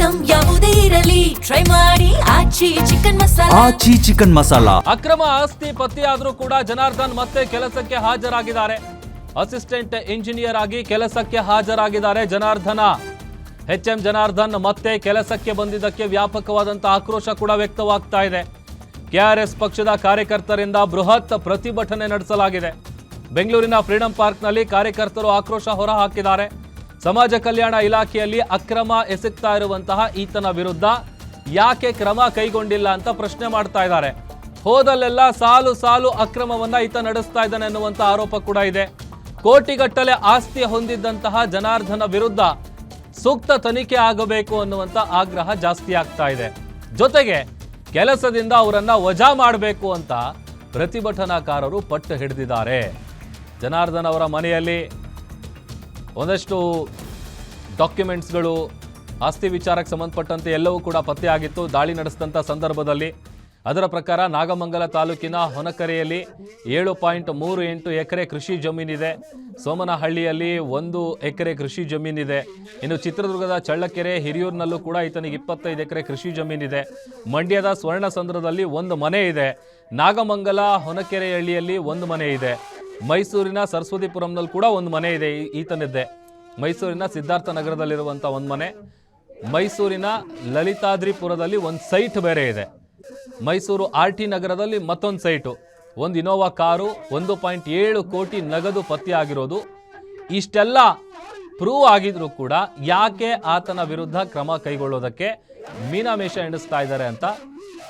Item ಯಾವುದೇ ಇರಲಿ try ಮಾಡಿ ಆಚಿ ಚಿಕನ್ ಮಸಾಲಾ. ಆಚಿ ಚಿಕನ್ ಮಸಾಲಾ. ಅಕ್ರಮ ಆಸ್ತಿ ಪತ್ತೆಯಾದ್ರೂ ಕೂಡ ಜನಾರ್ದನ್ ಮತ್ತೆ ಕೆಲಸಕ್ಕೆ ಹಾಜರಾಗಿದ್ದಾರೆ. ಅಸಿಸ್ಟೆಂಟ್ ಇಂಜಿನಿಯರ್ ಆಗಿ ಕೆಲಸಕ್ಕೆ ಹಾಜರಾಗಿದ್ದಾರೆ ಜನಾರ್ದನ. HM ಜನಾರ್ದನ್ ಮತ್ತೆ ಕೆಲಸಕ್ಕೆ ಬಂದಿದ್ದಕ್ಕೆ ವ್ಯಾಪಕವಾದಂತಹ ಆಕ್ರೋಶ ಕೂಡ ವ್ಯಕ್ತವಾಗ್ತಾ ಇದೆ. KRS ಪಕ್ಷದ ಕಾರ್ಯಕರ್ತರಿಂದ ಬೃಹತ್ ಪ್ರತಿಭಟನೆ ನಡೆಸಲಾಗಿದೆ. ಬೆಂಗಳೂರಿನ ಫ್ರೀಡಂ ಪಾರ್ಕ್ನಲ್ಲಿ ಕಾರ್ಯಕರ್ತರು ಆಕ್ರೋಶ ಹೊರಹಾಕಿದ್ದಾರೆ. ಸಮಾಜ ಕಲ್ಯಾಣ ಇಲಾಖೆಯಲ್ಲಿ ಅಕ್ರಮ ಎಸಗ್ತಾ ಇರುವಂತಹ ಈತನ ವಿರುದ್ಧ ಯಾಕೆ ಕ್ರಮ ಕೈಗೊಂಡಿಲ್ಲ ಅಂತ ಪ್ರಶ್ನೆ ಮಾಡ್ತಾ ಇದ್ದಾರೆ. ಹೋದಲ್ಲೆಲ್ಲ ಸಾಲು ಸಾಲು ಅಕ್ರಮವನ್ನ ಈತ ನಡೆಸ್ತಾ ಇದ್ದಾನೆ ಅನ್ನುವಂಥ ಆರೋಪ ಕೂಡ ಇದೆ. ಕೋಟಿಗಟ್ಟಲೆ ಆಸ್ತಿ ಹೊಂದಿದ್ದಂತಹ ಜನಾರ್ದನ ವಿರುದ್ಧ ಸೂಕ್ತ ತನಿಖೆ ಆಗಬೇಕು ಅನ್ನುವಂಥ ಆಗ್ರಹ ಜಾಸ್ತಿ ಆಗ್ತಾ ಇದೆ. ಜೊತೆಗೆ ಕೆಲಸದಿಂದ ಅವರನ್ನ ವಜಾ ಮಾಡಬೇಕು ಅಂತ ಪ್ರತಿಭಟನಾಕಾರರು ಪಟ್ಟು ಹಿಡಿದಿದ್ದಾರೆ. ಜನಾರ್ದನ್ ಅವರ ಮನೆಯಲ್ಲಿ ಒಂದಷ್ಟು ಡಾಕ್ಯುಮೆಂಟ್ಸ್ಗಳು, ಆಸ್ತಿ ವಿಚಾರಕ್ಕೆ ಸಂಬಂಧಪಟ್ಟಂತೆ ಎಲ್ಲವೂ ಕೂಡ ಪತ್ತೆಯಾಗಿತ್ತು ದಾಳಿ ನಡೆಸಿದಂಥ ಸಂದರ್ಭದಲ್ಲಿ. ಅದರ ಪ್ರಕಾರ ನಾಗಮಂಗಲ ತಾಲೂಕಿನ ಹೊನಕೆರೆಯಲ್ಲಿ 7.38 ಎಕರೆ ಕೃಷಿ ಜಮೀನಿದೆ. ಸೋಮನಹಳ್ಳಿಯಲ್ಲಿ 1 ಎಕರೆ ಕೃಷಿ ಜಮೀನಿದೆ. ಇನ್ನು ಚಿತ್ರದುರ್ಗದ ಚಳ್ಳಕೆರೆ, ಹಿರಿಯೂರಿನಲ್ಲೂ ಕೂಡ ಈತನಿಗೆ 25 ಎಕರೆ ಕೃಷಿ ಜಮೀನಿದೆ. ಮಂಡ್ಯದ ಸ್ವರ್ಣಸಂದ್ರದಲ್ಲಿ 1 ಮನೆ ಇದೆ. ನಾಗಮಂಗಲ ಹೊನಕೆರೆಹಳ್ಳಿಯಲ್ಲಿ 1 ಮನೆ ಇದೆ. ಮೈಸೂರಿನ ಸರಸ್ವತಿಪುರಂನಲ್ಲಿ ಕೂಡ 1 ಮನೆ ಇದೆ ಈತನಿದ್ದೆ. ಮೈಸೂರಿನ ಸಿದ್ಧಾರ್ಥ ನಗರದಲ್ಲಿರುವಂಥ 1 ಮನೆ, ಮೈಸೂರಿನ ಲಲಿತಾದ್ರಿಪುರದಲ್ಲಿ 1 ಸೈಟ್ ಬೇರೆ ಇದೆ. ಮೈಸೂರು RT ನಗರದಲ್ಲಿ ಮತ್ತೊಂದು ಸೈಟು, 1 ಇನೋವಾ ಕಾರು, 1.7 ಕೋಟಿ ನಗದು ಪತ್ತೆಯಾಗಿರೋದು. ಇಷ್ಟೆಲ್ಲ ಪ್ರೂವ್ ಆಗಿದ್ರು ಕೂಡ ಯಾಕೆ ಆತನ ವಿರುದ್ಧ ಕ್ರಮ ಕೈಗೊಳ್ಳೋದಕ್ಕೆ ಮೀನಾಮೇಷ ಎಣಿಸ್ತಾ ಇದ್ದಾರೆ ಅಂತ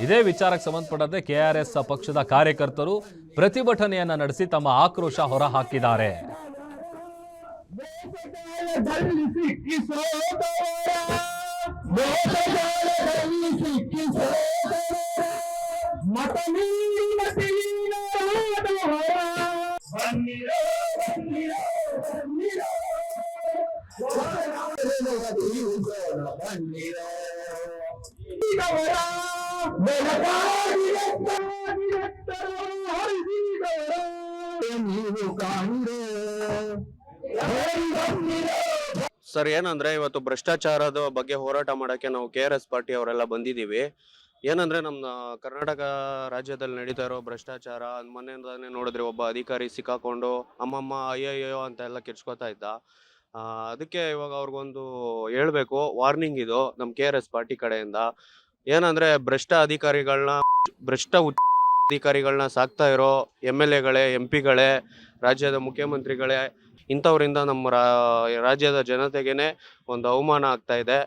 ಇದೇ ವಿಚಾರಕ್ಕೆ ಸಂಬಂಧಪಟ್ಟಂತೆ KRS ಪಕ್ಷದ ಕಾರ್ಯಕರ್ತರು ಪ್ರತಿಭಟನೆಯನ್ನ ನಡೆಸಿ ತಮ್ಮ ಆಕ್ರೋಶ ಹೊರಹಾಕಿದ್ದಾರೆ. ಸರ್, ಏನಂದ್ರೆ ಇವತ್ತು ಭ್ರಷ್ಟಾಚಾರದ ಬಗ್ಗೆ ಹೋರಾಟ ಮಾಡಕ್ಕೆ ನಾವು KRS ಪಾರ್ಟಿ ಅವರೆಲ್ಲ ಬಂದಿದ್ದೀವಿ. ಏನಂದ್ರೆ ನಮ್ಮ ಕರ್ನಾಟಕ ರಾಜ್ಯದಲ್ಲಿ ನಡೀತಾ ಇರೋ ಭ್ರಷ್ಟಾಚಾರ, ಮೊನ್ನೆಯಿಂದಾನೆ ನೋಡಿದ್ರೆ ಒಬ್ಬ ಅಧಿಕಾರಿ ಸಿಕ್ಕಾಕೊಂಡು ಅಮ್ಮಮ್ಮ ಅಯ್ಯಯ್ಯೋ ಅಂತ ಎಲ್ಲ ಕಿರ್ಚ್ಕೋತಾ ಇದ್ದ. ಅದಕ್ಕೆ ಇವಾಗ ಅವ್ರಿಗೊಂದು ಹೇಳ್ಬೇಕು, ವಾರ್ನಿಂಗ್ ಇದು ನಮ್ಮ KRS ಪಾರ್ಟಿ ಕಡೆಯಿಂದ. ಏನಂದ್ರೆ ಭ್ರಷ್ಟ ಅಧಿಕಾರಿಗಳನ್ನ ಸಾಕ್ತಾ ಇರೋ MLAಗಳೇ, MP ಗಳೇ, ರಾಜ್ಯದ ಮುಖ್ಯಮಂತ್ರಿಗಳೇ, ಇಂಥವರಿಂದ ನಮ್ಮ ರಾಜ್ಯದ ಜನತೆಗೇನೆ ಒಂದು ಅವಮಾನ ಆಗ್ತಾ ಇದೆ.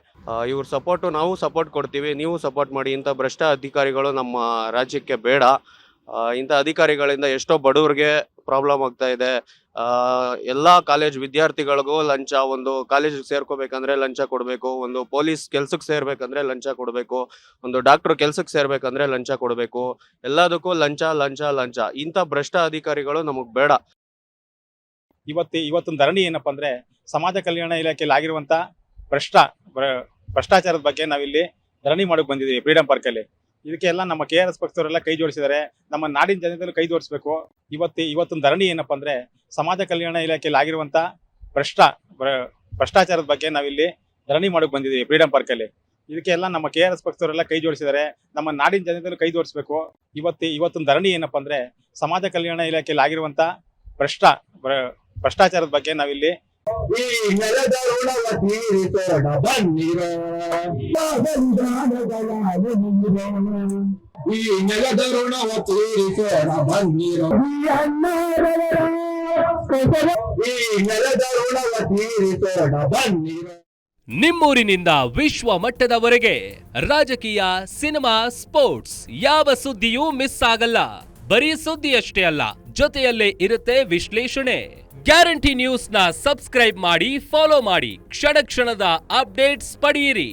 ಇವ್ರ ಸಪೋರ್ಟು ನಾವು ಸಪೋರ್ಟ್ ಕೊಡ್ತೀವಿ, ನೀವು ಸಪೋರ್ಟ್ ಮಾಡಿ. ಇಂಥ ಭ್ರಷ್ಟ ಅಧಿಕಾರಿಗಳು ನಮ್ಮ ರಾಜ್ಯಕ್ಕೆ ಬೇಡ. ಇಂಥ ಅಧಿಕಾರಿಗಳಿಂದ ಎಷ್ಟೋ ಬಡವರಿಗೆ ಪ್ರಾಬ್ಲಮ್ ಆಗ್ತಾ ಇದೆ. ಎಲ್ಲ ಕಾಲೇಜ್ ವಿದ್ಯಾರ್ಥಿಗಳಿಗೂ ಲಂಚ, ಒಂದು ಕಾಲೇಜಿಗೆ ಸೇರ್ಕೋಬೇಕಂದ್ರೆ ಲಂಚ ಕೊಡಬೇಕು, ಒಂದು ಪೊಲೀಸ್ ಕೆಲ್ಸಕ್ಕೆ ಸೇರ್ಬೇಕಂದ್ರೆ ಲಂಚ ಕೊಡಬೇಕು, ಒಂದು ಡಾಕ್ಟರ್ ಕೆಲ್ಸಕ್ಕೆ ಸೇರ್ಬೇಕಂದ್ರೆ ಲಂಚ ಕೊಡಬೇಕು. ಎಲ್ಲದಕ್ಕೂ ಲಂಚ ಲಂಚ ಲಂಚ. ಇಂಥ ಭ್ರಷ್ಟ ಅಧಿಕಾರಿಗಳು ನಮಗ್ ಬೇಡ. ಇವತ್ತಿನ ಧರಣಿ ಏನಪ್ಪಾ ಅಂದ್ರೆ, ಸಮಾಜ ಕಲ್ಯಾಣ ಇಲಾಖೆಯಲ್ಲಿ ಆಗಿರುವಂತ ಭ್ರಷ್ಟಾಚಾರದ ಬಗ್ಗೆ ನಾವಿಲ್ಲಿ ಧರಣಿ ಮಾಡಕ್ ಬಂದಿದ್ದೀವಿ ಫ್ರೀಡಂ ಪಾರ್ಕ್ ಅಲ್ಲಿ. ಇದಕ್ಕೆಲ್ಲ ನಮ್ಮ KRS ಪಕ್ಷದವರೆಲ್ಲ ಕೈ ಜೋಡಿಸಿದ್ದಾರೆ. ನಮ್ಮ ನಾಡಿನ ಜನತೆಯಲ್ಲೂ ಕೈ ಜೋಡಿಸಬೇಕು. ಇವತ್ತಿನ ಧರಣಿ ಏನಪ್ಪಾ ಅಂದ್ರೆ, ಸಮಾಜ ಕಲ್ಯಾಣ ಇಲಾಖೆಯಲ್ಲಿ ಆಗಿರುವಂತ ಭ್ರಷ್ಟಾಚಾರದ ಬಗ್ಗೆ ನಾವಿಲ್ಲಿ ಧರಣಿ ಮಾಡಕ್ ಬಂದಿದ್ದೀವಿ ಫ್ರೀಡಂ ಪಾರ್ಕ್ ಅಲ್ಲಿ. ಇದಕ್ಕೆಲ್ಲ ನಮ್ಮ KRS ಪಕ್ಷದವರೆಲ್ಲ ಕೈ ಜೋಡಿಸಿದ್ದಾರೆ. ನಮ್ಮ ನಾಡಿನ ಜನತೆಯಲ್ಲೂ ಕೈ ಜೋಡಿಸಬೇಕು. ಇವತ್ತಿನ ಧರಣಿ ಏನಪ್ಪಾ ಅಂದ್ರೆ, ಸಮಾಜ ಕಲ್ಯಾಣ ಇಲಾಖೆಯಲ್ಲಿ ಆಗಿರುವಂತ ಭ್ರಷ್ಟಾಚಾರದ ಬಗ್ಗೆ ನಾವಿಲ್ಲಿ ಈ ನೆಲದ ಋಣವ ತೀರಿಸೋಣ ಬನ್ನಿರೋ, ಈ ನೆಲದ ಋಣವ ತೀರಿಸೋಣ ಬನ್ನಿರೋ, ಈ ನೆಲದ ಋಣವ ತೀರಿಸೋಣ ಬನ್ನಿರೋ. ನಿಮ್ಮೂರಿನಿಂದ ವಿಶ್ವ ಮಟ್ಟದವರೆಗೆ ರಾಜಕೀಯ, ಸಿನಿಮಾ, ಸ್ಪೋರ್ಟ್ಸ್ ಯಾವ ಸುದ್ದಿಯೂ ಮಿಸ್ ಆಗಲ್ಲ. ಬರೀ ಸುದ್ದಿಯಷ್ಟೇ ಅಲ್ಲ, ಜೊತೆಯಲ್ಲೇ ಇರುತ್ತೆ ವಿಶ್ಲೇಷಣೆ. ಗ್ಯಾರಂಟಿ ನ್ಯೂಸ್ನ ಸಬ್ಸ್ಕ್ರೈಬ್ ಮಾಡಿ, ಫಾಲೋ ಮಾಡಿ, ಕ್ಷಣ ಕ್ಷಣದ ಅಪ್ಡೇಟ್ಸ್ ಪಡೆಯಿರಿ.